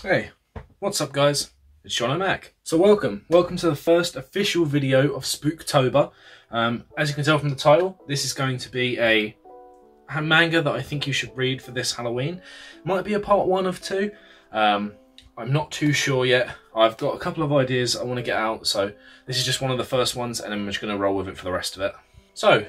Hey, what's up guys? It's Sean O'Mac. So welcome to the first official video of Spooktober. As you can tell from the title, this is going to be a manga that I think you should read for this Halloween. Might be a part 1 of 2. I'm not too sure yet. I've got a couple of ideas I want to get out, so this is just one of the first ones and I'm just going to roll with it for the rest of it. So,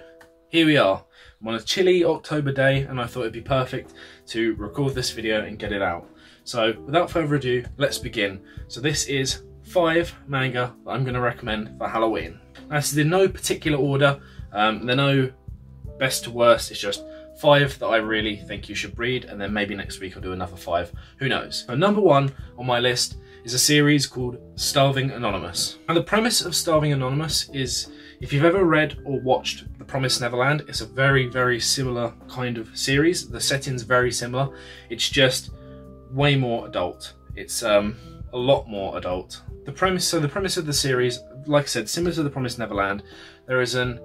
here we are. I'm on a chilly October day and I thought it'd be perfect to record this video and get it out. So without further ado, let's begin. So this is 5 manga that I'm going to recommend for Halloween. Now, this is in no particular order. They're no best to worst. It's just 5 that I really think you should read, and then maybe next week I'll do another 5. Who knows? So number 1 on my list is a series called Starving Anonymous. And the premise of Starving Anonymous is, if you've ever read or watched The Promised Neverland, it's a very, very similar kind of series. The setting's very similar. It's just way more adult. It's a lot more adult. The premise of the series, like I said, similar to The Promised Neverland, there is an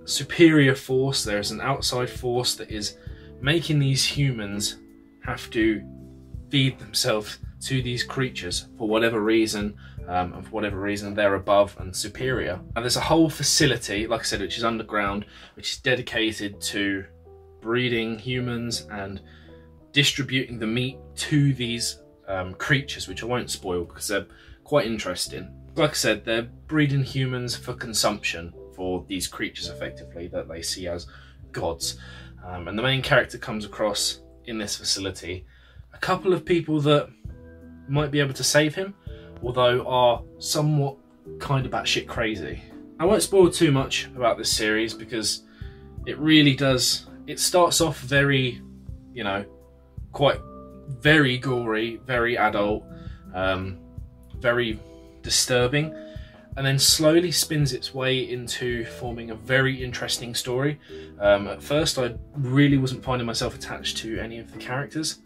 superior force, there is an outside force that is making these humans have to feed themselves to these creatures for whatever reason, and for whatever reason they're above and superior. And there's a whole facility, like I said, which is underground, which is dedicated to breeding humans and distributing the meat to these creatures, which I won't spoil because they're quite interesting. Like I said, they're breeding humans for consumption for these creatures, effectively, that they see as gods. And the main character comes across in this facility a couple of people that might be able to save him, although are somewhat kind of batshit crazy. I won't spoil too much about this series because it really does, it starts off very, you know, very gory, very adult, very disturbing, and then slowly spins its way into forming a very interesting story. At first I really wasn't finding myself attached to any of the characters,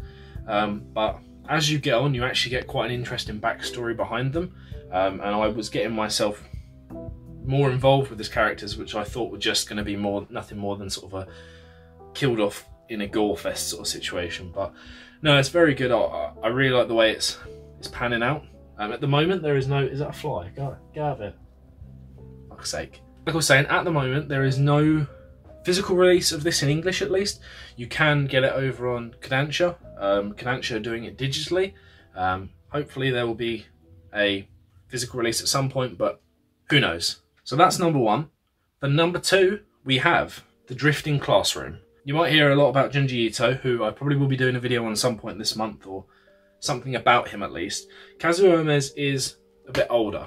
but as you get on you actually get quite an interesting backstory behind them, and I was getting myself more involved with these characters, which I thought were just going to be nothing more than sort of a killed off in a gore fest sort of situation. But no, it's very good. I really like the way it's panning out. At the moment there is no, is that a fly? Get out of it, for fuck's sake. Like I was saying, at the moment there is no physical release of this in English. At least you can get it over on Kodansha. Kodansha are doing it digitally. Hopefully there will be a physical release at some point, but who knows. So that's number 1. For number 2 we have The Drifting Classroom. You might hear a lot about Junji Ito, who I probably will be doing a video on some point this month, or something about him at least. Kazuo Omes is a bit older.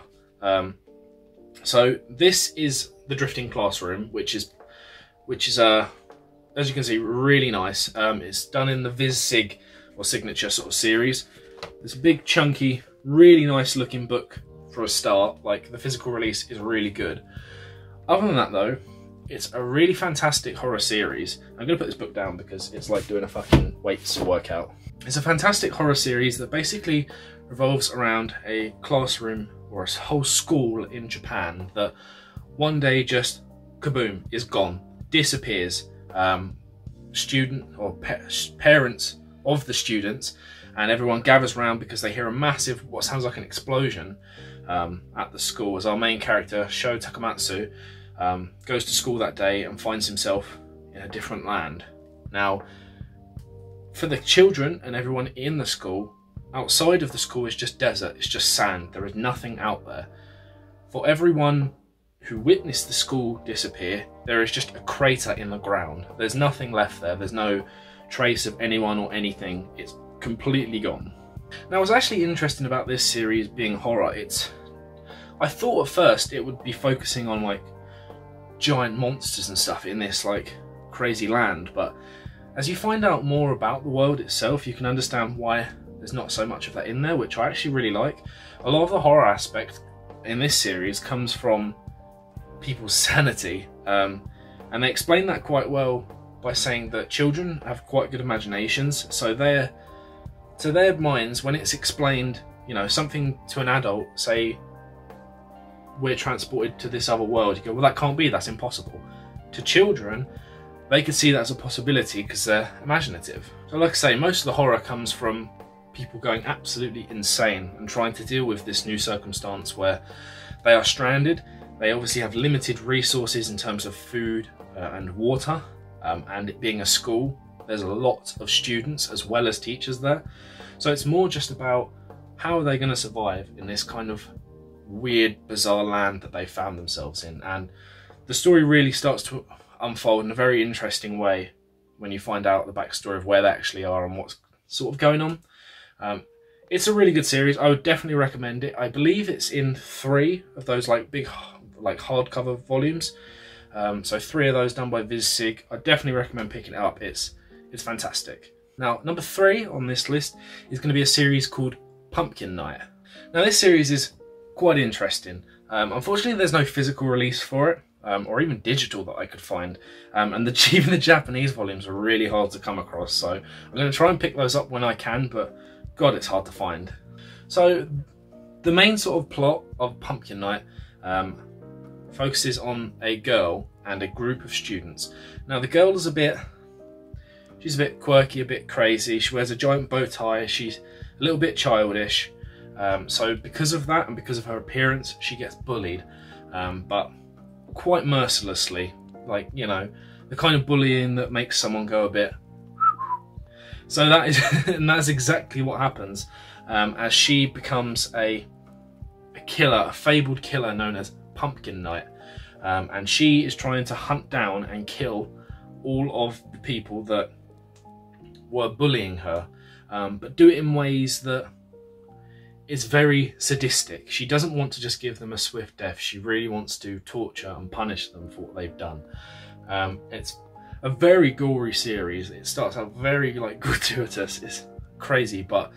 So this is The Drifting Classroom, which is as you can see, really nice. It's done in the Viz Sig or Signature sort of series. This big chunky, really nice looking book for a start. Like, the physical release is really good. Other than that though, it's a really fantastic horror series. I'm going to put this book down because it's like doing a fucking weights workout. It's a fantastic horror series that basically revolves around a classroom or a whole school in Japan that one day just kaboom, is gone, disappears. Student or parents of the students and everyone gathers around because they hear a massive, what sounds like an explosion at the school, as our main character, Sho Takamatsu, goes to school that day and finds himself in a different land. Now, for the children and everyone in the school, outside of the school is just desert, it's just sand, there is nothing out there. For everyone who witnessed the school disappear, there is just a crater in the ground. There's nothing left there, there's no trace of anyone or anything, it's completely gone. Now, what's actually interesting about this series being horror, I thought at first it would be focusing on like giant monsters and stuff in this like crazy land, but as you find out more about the world itself, you can understand why there's not so much of that in there, which I actually really like. A lot of the horror aspect in this series comes from people's sanity, and they explain that quite well by saying that children have quite good imaginations, so to their minds, when it's explained, you know, something to an adult, say we're transported to this other world, you go, well, that can't be, that's impossible. To children, they could see that as a possibility because they're imaginative. So like I say, most of the horror comes from people going absolutely insane and trying to deal with this new circumstance where they are stranded. They obviously have limited resources in terms of food and water, and it being a school, there's a lot of students as well as teachers there. So it's more just about how are they going to survive in this kind of weird, bizarre land that they found themselves in. And the story really starts to unfold in a very interesting way when you find out the backstory of where they actually are and what's sort of going on. It's a really good series. I would definitely recommend it. I believe it's in 3 of those like big like hardcover volumes. So 3 of those done by VizSig. I definitely recommend picking it up. It's fantastic. Now, number 3 on this list is going to be a series called Pumpkin Night. Now, this series is quite interesting. Unfortunately, there's no physical release for it, or even digital that I could find. And even the Japanese volumes are really hard to come across. So I'm going to try and pick those up when I can, but God, it's hard to find. So the main sort of plot of Pumpkin Night focuses on a girl and a group of students. Now, the girl is she's a bit quirky, a bit crazy. She wears a giant bow tie. She's a little bit childish. So because of that and because of her appearance, she gets bullied, but quite mercilessly. Like, you know, the kind of bullying that makes someone go a bit. So that is, and that's exactly what happens as she becomes a killer, a fabled killer known as Pumpkin Night. And she is trying to hunt down and kill all of the people that were bullying her, but do it in ways that is very sadistic. She doesn't want to just give them a swift death. She really wants to torture and punish them for what they've done. It's a very gory series. It starts out very like gratuitous. It's crazy, but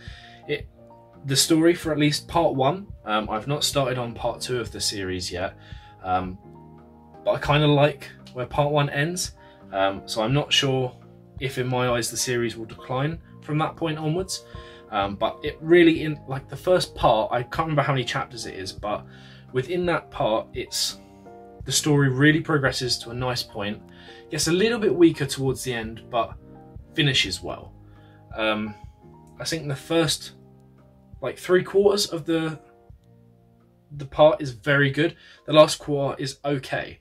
the story for at least part 1, I've not started on part 2 of the series yet, but I kind of like where part 1 ends, so I'm not sure if in my eyes the series will decline from that point onwards. But it really, in like the first part, I can't remember how many chapters it is, but within that part, the story really progresses to a nice point, gets a little bit weaker towards the end, but finishes well. I think the first like 3/4 of the part is very good. The last quarter is okay.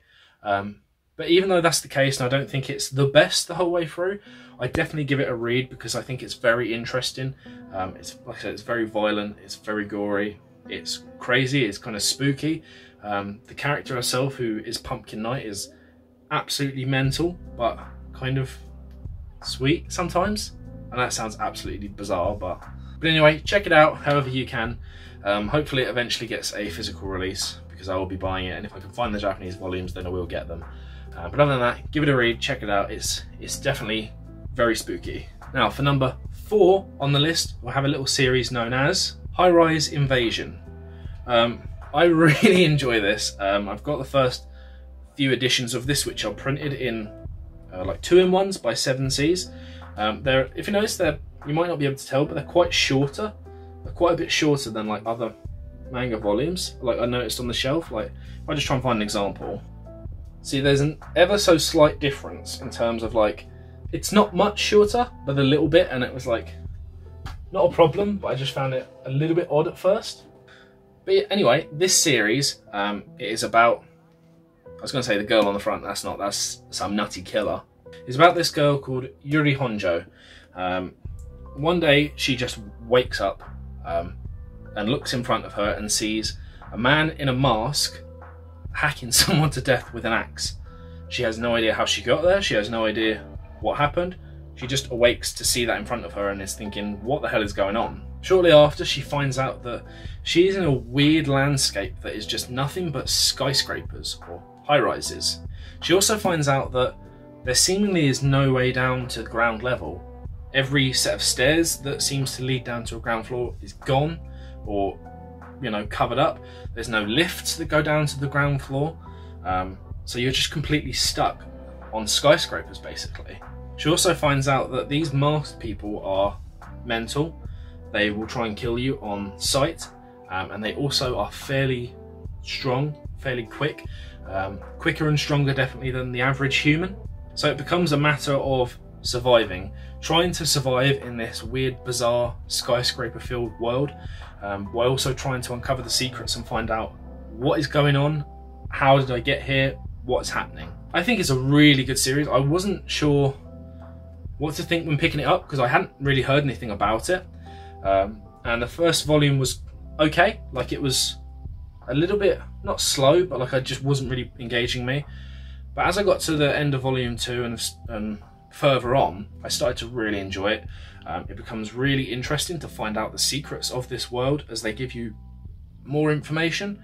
But even though that's the case, and I don't think it's the best the whole way through, I definitely give it a read because I think it's very interesting. It's, like I said, it's very violent, it's very gory, it's crazy, it's kind of spooky. The character herself, who is Pumpkin Night, is absolutely mental, but kind of sweet sometimes. And that sounds absolutely bizarre, but anyway, check it out however you can. Hopefully it eventually gets a physical release because I will be buying it, and if I can find the Japanese volumes, then I will get them. But other than that, give it a read, check it out. It's definitely very spooky. Now, for number 4 on the list, we'll have a little series known as High-Rise Invasion. I really enjoy this. I've got the first few editions of this, which are printed in like 2-in-1s by 7 Seas. If you notice, you might not be able to tell, but they're quite shorter. They're quite a bit shorter than like other manga volumes, like I noticed on the shelf. Like, if I just try and find an example. See, there's an ever so slight difference in terms of like, it's not much shorter, but a little bit, and it was like, not a problem, but I just found it a little bit odd at first. But anyway, this series, it is about, I was going to say the girl on the front, that's some nutty killer. It's about this girl called Yuri Honjo. One day, she just wakes up and looks in front of her and sees a man in a mask hacking someone to death with an axe. She has no idea how she got there, she has no idea what happened. She just awakes to see that in front of her and is thinking, what the hell is going on? Shortly after, she finds out that she's in a weird landscape that is just nothing but skyscrapers or high-rises. She also finds out that there seemingly is no way down to ground level. Every set of stairs that seems to lead down to a ground floor is gone, or, you know, covered up. There's no lifts that go down to the ground floor. So you're just completely stuck on skyscrapers, basically. She also finds out that these masked people are mental. They will try and kill you on sight, and they also are fairly strong, fairly quick, quicker and stronger definitely than the average human. So it becomes a matter of surviving, trying to survive in this weird, bizarre, skyscraper-filled world, while also trying to uncover the secrets and find out what is going on, how did I get here, what's happening. I think it's a really good series. I wasn't sure what to think when picking it up because I hadn't really heard anything about it. And the first volume was okay, like it was a little bit, not slow, but like I just wasn't really engaging me. But as I got to the end of volume 2 and further on, I started to really enjoy it. It becomes really interesting to find out the secrets of this world as they give you more information,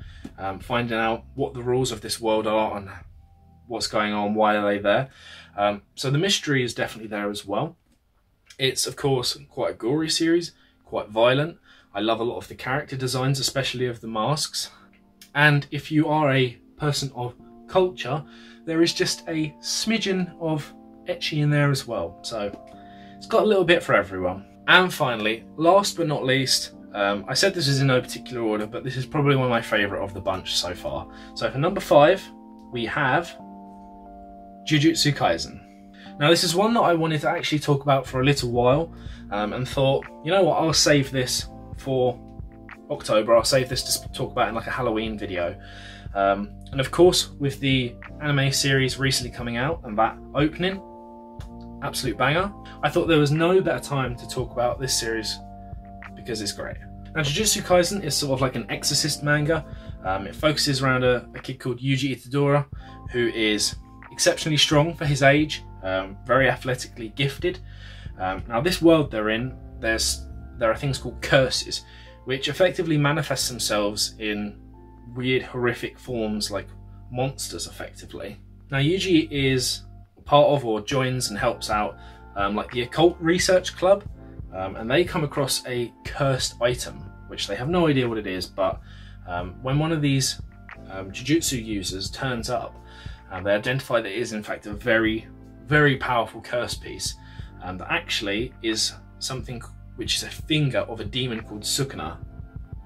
finding out what the rules of this world are and what's going on, why are they there. So the mystery is definitely there as well. It's of course quite a gory series, quite violent. I love a lot of the character designs, especially of the masks. And if you are a person of culture, there is just a smidgen of ecchi in there as well. So it's got a little bit for everyone. And finally, last but not least, I said this is in no particular order, but this is probably one of my favourite of the bunch so far. So for number 5, we have Jujutsu Kaisen. Now this is one that I wanted to actually talk about for a little while, and thought, you know what, I'll save this for October. I'll save this to talk about in like a Halloween video. And of course, with the anime series recently coming out and that opening, absolute banger, I thought there was no better time to talk about this series because it's great. Now Jujutsu Kaisen is sort of like an exorcist manga. It focuses around a kid called Yuji Itadora, who is exceptionally strong for his age, very athletically gifted. Now this world they're in, there are things called curses, which effectively manifest themselves in weird, horrific forms like monsters, effectively. Now Yuji is part of or joins and helps out like the occult research club, and they come across a cursed item, which they have no idea what it is, but when one of these Jujutsu users turns up, they identify that it is in fact a very, very powerful curse piece, that actually is something which is a finger of a demon called Sukuna.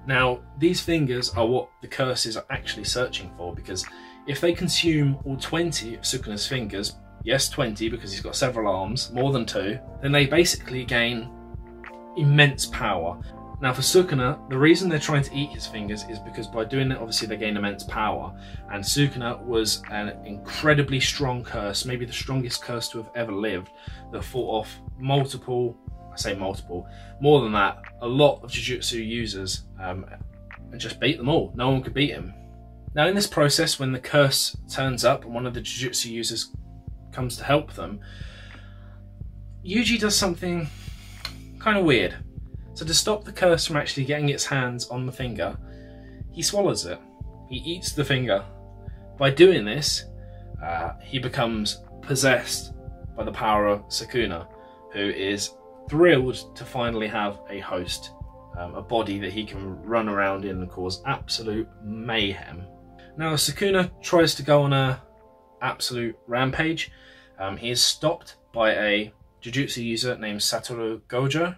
Now, these fingers are what the curses are actually searching for, because if they consume all 20 of Sukuna's fingers, yes 20 because he's got several arms, more than 2, then they basically gain immense power. Now for Sukuna, the reason they're trying to eat his fingers is because by doing it, obviously they gain immense power, and Sukuna was an incredibly strong curse, maybe the strongest curse to have ever lived, that fought off multiple, I say multiple, more than that, a lot of Jujutsu users, and just beat them all. No one could beat him. Now in this process, when the curse turns up and one of the Jujutsu users comes to help them, Yuji does something kind of weird. So to stop the curse from actually getting its hands on the finger, he swallows it. He eats the finger. By doing this, he becomes possessed by the power of Sukuna, who is thrilled to finally have a host, a body that he can run around in and cause absolute mayhem. Now Sukuna tries to go on a absolute rampage. He is stopped by a Jujutsu user named Satoru Gojo,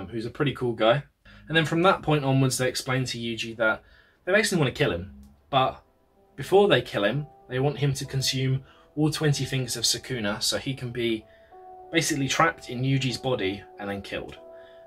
who's a pretty cool guy. And then from that point onwards, they explain to Yuji that they basically want to kill him. But before they kill him, they want him to consume all 20 fingers of Sukuna so he can be basically trapped in Yuji's body and then killed.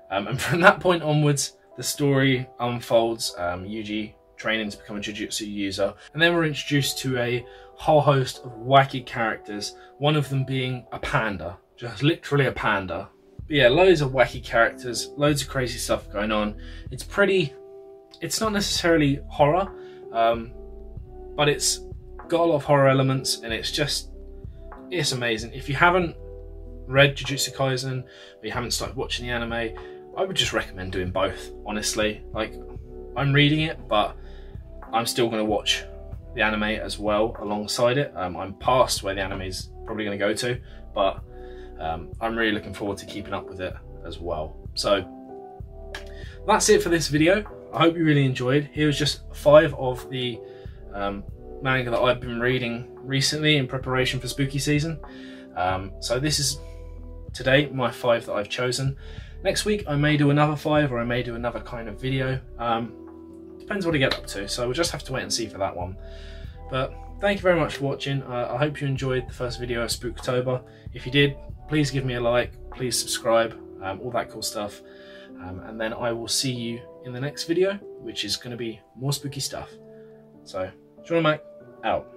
And from that point onwards, the story unfolds, Yuji training to become a Jujutsu user. And then we're introduced to a whole host of wacky characters, one of them being a panda, just literally a panda. But yeah, loads of wacky characters, loads of crazy stuff going on. It's not necessarily horror, but it's got a lot of horror elements, and it's amazing. If you haven't read Jujutsu Kaisen, or you haven't started watching the anime, I would just recommend doing both, honestly. Like, I'm reading it, but I'm still going to watch the anime as well alongside it. I'm past where the anime is probably going to go to, but I'm really looking forward to keeping up with it as well. So that's it for this video. I hope you really enjoyed. Here's just 5 of the manga that I've been reading recently in preparation for spooky season. So this is today my 5 that I've chosen. Next week I may do another 5, or I may do another kind of video. Depends what I get up to, so we'll just have to wait and see for that one. But thank you very much for watching. I hope you enjoyed the first video of Spooktober. If you did, please give me a like, please subscribe, all that cool stuff. And then I will see you in the next video, which is going to be more spooky stuff. So, Sean and Mac, out.